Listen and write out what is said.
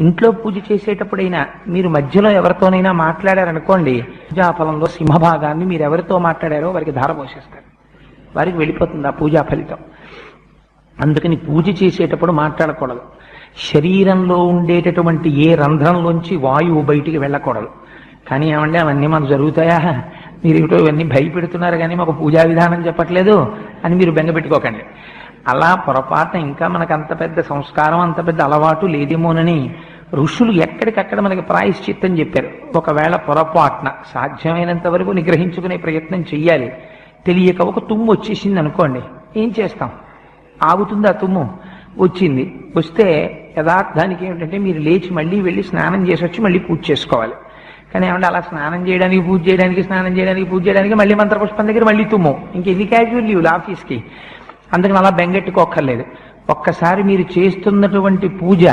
ఇంట్లో పూజ చేసేటప్పుడైనా మీరు మధ్యలో ఎవరితోనైనా మాట్లాడారనుకోండి, పూజాఫలంలో సింహభాగాన్ని మీరు ఎవరితో మాట్లాడారో వారికి ధార పోసేస్తారు, వారికి వెళ్ళిపోతుంది ఆ పూజా ఫలితం. అందుకని పూజ చేసేటప్పుడు మాట్లాడకూడదు. శరీరంలో ఉండేటటువంటి ఏ రంధ్రంలోంచి వాయువు బయటికి వెళ్ళకూడదు. కానీ ఏమంటే అవన్నీ మాకు జరుగుతాయా, మీరు ఏమిటో ఇవన్నీ భయపెడుతున్నారు కానీ మాకు పూజా విధానం చెప్పట్లేదు అని మీరు బెంగపెట్టుకోకండి. అలా పొరపాటున ఇంకా మనకు అంత పెద్ద సంస్కారం, అంత పెద్ద అలవాటు లేదేమోనని ఋషులు ఎక్కడికక్కడ మనకి ప్రాయశ్చిత్తం చెప్పారు. ఒకవేళ పొరపాటున సాధ్యమైనంత వరకు నిగ్రహించుకునే ప్రయత్నం చెయ్యాలి. తెలియక ఒక తుమ్ము వచ్చేసింది అనుకోండి, ఏం చేస్తాం? ఆగుతుంది ఆ తుమ్ము. వచ్చింది, వస్తే యథార్థానికి ఏమిటంటే మీరు లేచి మళ్ళీ వెళ్ళి స్నానం చేసి వచ్చి మళ్ళీ పూజ చేసుకోవాలి. కానీ ఏమంటే అలా స్నానం చేయడానికి పూజ చేయడానికి స్నానం చేయడానికి పూజ చేయడానికి మళ్ళీ మంత్రపుష్పం దగ్గర మళ్ళీ తుమ్ము, ఇంకెన్ని క్యాజువల్ లీవ్లు ఆఫీస్కి. అందుకని అలా బెంగెట్టుకోక్కర్లేదు. ఒక్కసారి మీరు చేస్తున్నటువంటి పూజ